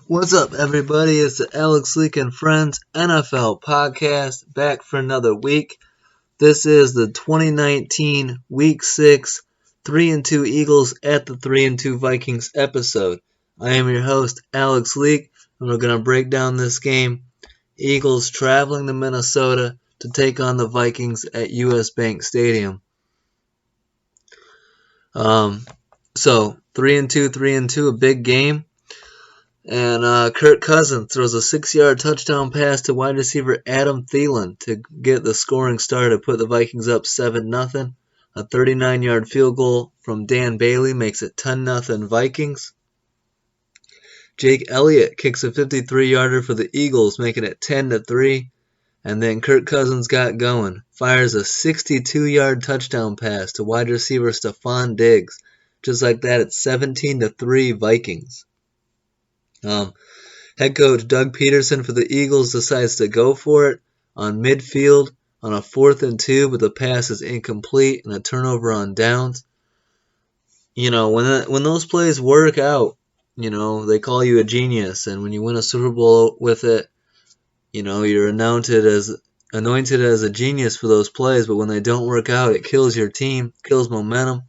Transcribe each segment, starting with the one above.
What's up, everybody? It's the Alex Leak and Friends NFL podcast, back for another week. This is the 2019 Week 6 3-2 Eagles at the 3-2 Vikings episode. I am your host, Alex Leak, and we're going to break down this game. Eagles traveling to Minnesota to take on the Vikings at US Bank Stadium. So 3-2, a big game. And Kirk Cousins throws a 6-yard touchdown pass to wide receiver Adam Thielen to get the scoring start to put the Vikings up 7-0. A 39-yard field goal from Dan Bailey makes it 10-0 Vikings. Jake Elliott kicks a 53-yarder for the Eagles, making it 10-3. And then Kirk Cousins got going, fires a 62-yard touchdown pass to wide receiver Stefon Diggs. Just like that, it's 17-3 Vikings. Head coach Doug Pederson for the Eagles decides to go for it on midfield on a 4th and 2, but the pass is incomplete and a turnover on downs. You know, when those plays work out, you know, they call you a genius, and when you win a Super Bowl with it, you know, you're anointed as a genius for those plays, but when they don't work out, it kills your team, kills momentum.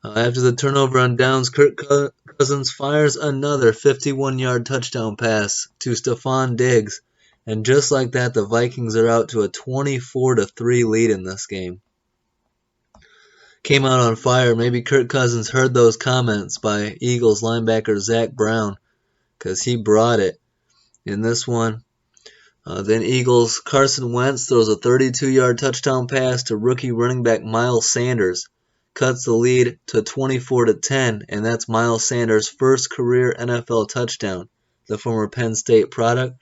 After the turnover on downs, Kirk Cousins fires another 51-yard touchdown pass to Stefon Diggs. And just like that, the Vikings are out to a 24-3 lead in this game. Came out on fire. Maybe Kirk Cousins heard those comments by Eagles linebacker Zach Brown, because he brought it in this one. Then Eagles Carson Wentz throws a 32-yard touchdown pass to rookie running back Miles Sanders. Cuts the lead to 24-10, and that's Miles Sanders' first career NFL touchdown, the former Penn State product.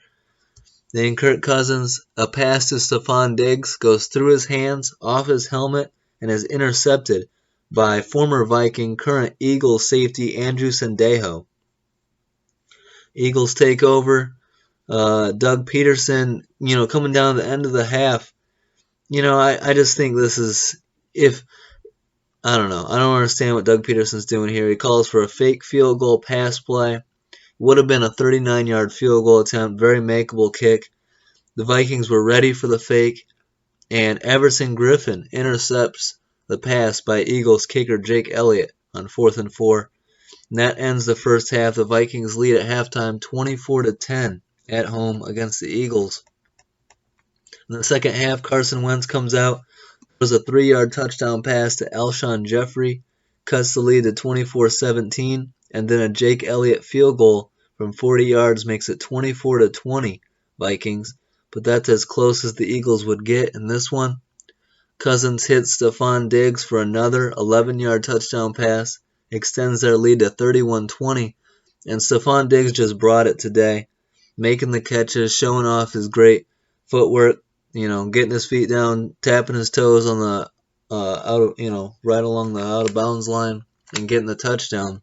Then Kirk Cousins, a pass to Stefon Diggs, goes through his hands, off his helmet, and is intercepted by former Viking, current Eagles safety Andrew Sendejo. Eagles take over. Doug Pederson, you know, coming down the end of the half. You know, I just think this is, I don't know. I don't understand what Doug Pederson's doing here. He calls for a fake field goal pass play. Would have been a 39-yard field goal attempt. Very makeable kick. The Vikings were ready for the fake. And Everson Griffin intercepts the pass by Eagles kicker Jake Elliott on 4th and 4. And that ends the first half. The Vikings lead at halftime 24-10 at home against the Eagles. In the second half, Carson Wentz comes out. Was a 3-yard touchdown pass to Alshon Jeffrey, cuts the lead to 24-17, and then a Jake Elliott field goal from 40 yards makes it 24-20 Vikings, but that's as close as the Eagles would get in this one. Cousins hits Stefon Diggs for another 11-yard touchdown pass, extends their lead to 31-20, and Stefon Diggs just brought it today, making the catches, showing off his great footwork. You know, getting his feet down, tapping his toes on the right along the out of bounds line, and getting the touchdown.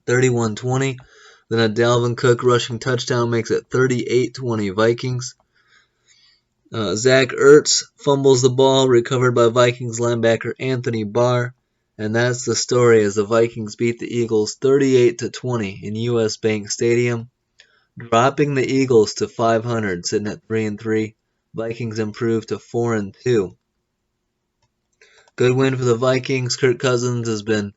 31-20. Then a Dalvin Cook rushing touchdown makes it 38-20 Vikings. Zach Ertz fumbles the ball, recovered by Vikings linebacker Anthony Barr, and that's the story as the Vikings beat the Eagles 38-20 in US Bank Stadium, dropping the Eagles to 500, sitting at 3-3. Vikings improved to 4-2. Good win for the Vikings. Kirk Cousins has been,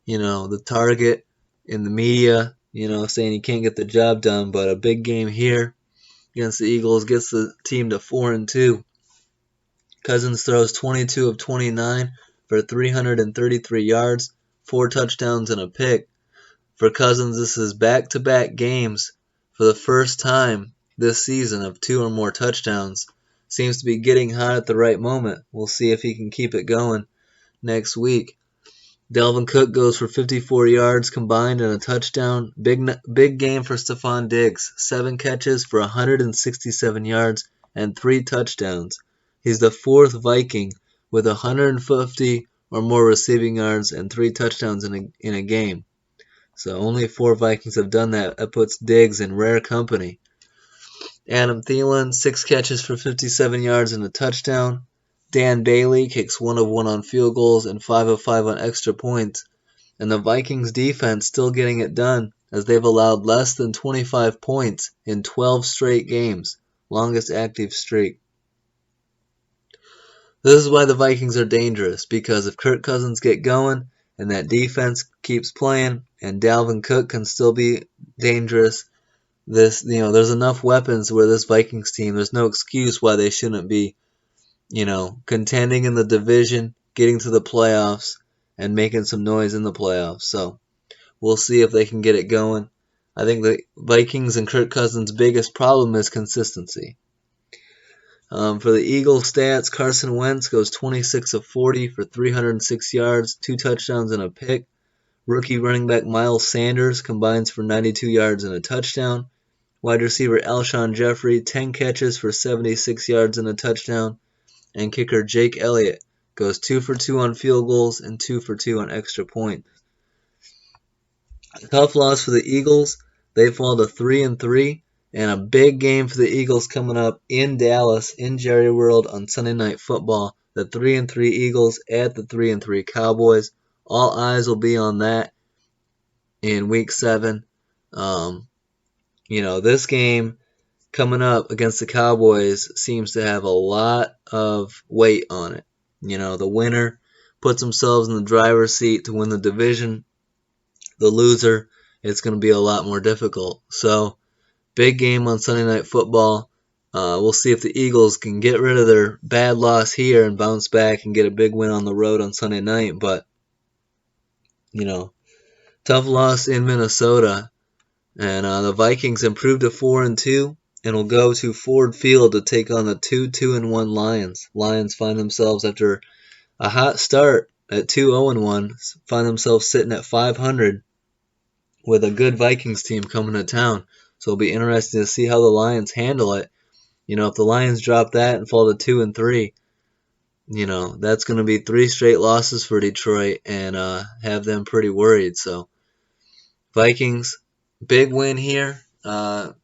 you know, the target in the media, you know, saying he can't get the job done, but a big game here against the Eagles gets the team to 4-2. Cousins throws 22 of 29 for 333 yards, 4 touchdowns and a pick. For Cousins, this is back-to-back games for the first time this season of 2 or more touchdowns. Seems to be getting hot at the right moment. We'll see if he can keep it going next week. Dalvin Cook goes for 54 yards combined and a touchdown. Big game for Stefon Diggs. 7 catches for 167 yards and 3 touchdowns. He's the 4th Viking with 150 or more receiving yards and 3 touchdowns in a game. So only 4 Vikings have done that. That puts Diggs in rare company. Adam Thielen, 6 catches for 57 yards and a touchdown. Dan Bailey kicks 1 of 1 on field goals and 5 of 5 on extra points. And the Vikings defense still getting it done. as they've allowed less than 25 points in 12 straight games, longest active streak. This is why the Vikings are dangerous, because if Kirk Cousins get going and that defense keeps playing and Dalvin Cook can still be dangerous, there's enough weapons where this Vikings team, there's no excuse why they shouldn't be, contending in the division, getting to the playoffs, and making some noise in the playoffs. So we'll see if they can get it going. I think the Vikings and Kirk Cousins' biggest problem is consistency. For the Eagles stats, Carson Wentz goes 26 of 40 for 306 yards, 2 touchdowns and a pick. Rookie running back Miles Sanders combines for 92 yards and a touchdown. Wide receiver Alshon Jeffrey, 10 catches for 76 yards and a touchdown. And kicker Jake Elliott goes 2 for 2 on field goals and 2 for 2 on extra points. Tough loss for the Eagles. They fall to 3-3. And a big game for the Eagles coming up in Dallas, in Jerry World on Sunday Night Football. The 3-3 Eagles at the 3-3 Cowboys. All eyes will be on that in Week 7. This game coming up against the Cowboys seems to have a lot of weight on it. The winner puts themselves in the driver's seat to win the division. The loser, it's going to be a lot more difficult. So, big game on Sunday Night Football. We'll see if the Eagles can get rid of their bad loss here and bounce back and get a big win on the road on Sunday night. But, tough loss in Minnesota. And the Vikings improved to 4-2 and will go to Ford Field to take on the 2-1 Lions. Lions find themselves, after a hot start at 2-1, find themselves sitting at 500 with a good Vikings team coming to town. So it'll be interesting to see how the Lions handle it. If the Lions drop that and fall to 2-3, that's going to be 3 straight losses for Detroit and have them pretty worried. So Vikings, big win here.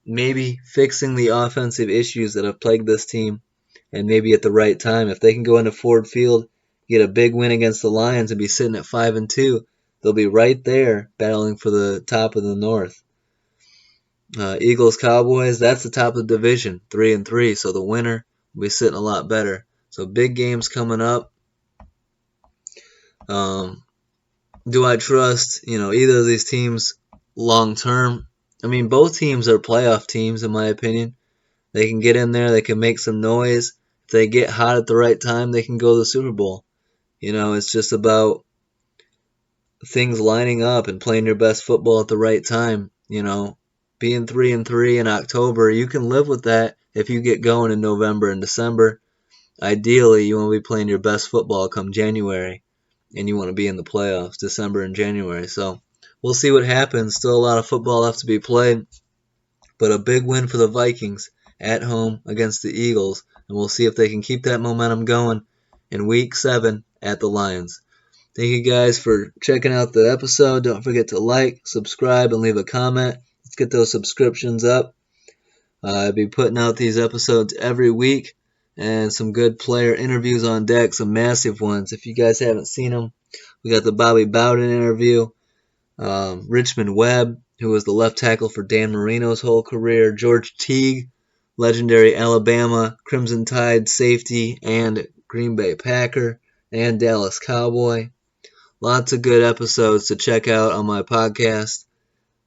Maybe fixing the offensive issues that have plagued this team, and maybe at the right time. If they can go into Ford Field, get a big win against the Lions and be sitting at 5-2, they'll be right there battling for the top of the North. Eagles Cowboys, that's the top of the division, 3-3. So the winner will be sitting a lot better. So big games coming up. Do I trust either of these teams long term? I mean, both teams are playoff teams in my opinion. They can get in there, they can make some noise. If they get hot at the right time, they can go to the Super Bowl. It's just about things lining up and playing your best football at the right time. Being 3-3 in October, you can live with that if you get going in November and December. Ideally, you want to be playing your best football come January, and you want to be in the playoffs December and January. So we'll see what happens. Still a lot of football left to be played, but a big win for the Vikings at home against the Eagles, and we'll see if they can keep that momentum going in Week 7 at the Lions. Thank you guys for checking out the episode. Don't forget to like, subscribe, and leave a comment. Let's get those subscriptions up. I'll be putting out these episodes every week, and some good player interviews on deck, some massive ones. If you guys haven't seen them, we got the Bobby Bowden interview, Richmond Webb, who was the left tackle for Dan Marino's whole career, George Teague, legendary Alabama Crimson Tide safety and Green Bay Packer and Dallas Cowboy. Lots of good episodes to check out on my podcast.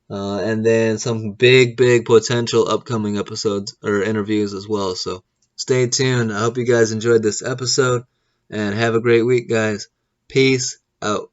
And then some big potential upcoming episodes or interviews as well. So stay tuned. I hope you guys enjoyed this episode, and have a great week, guys. Peace out.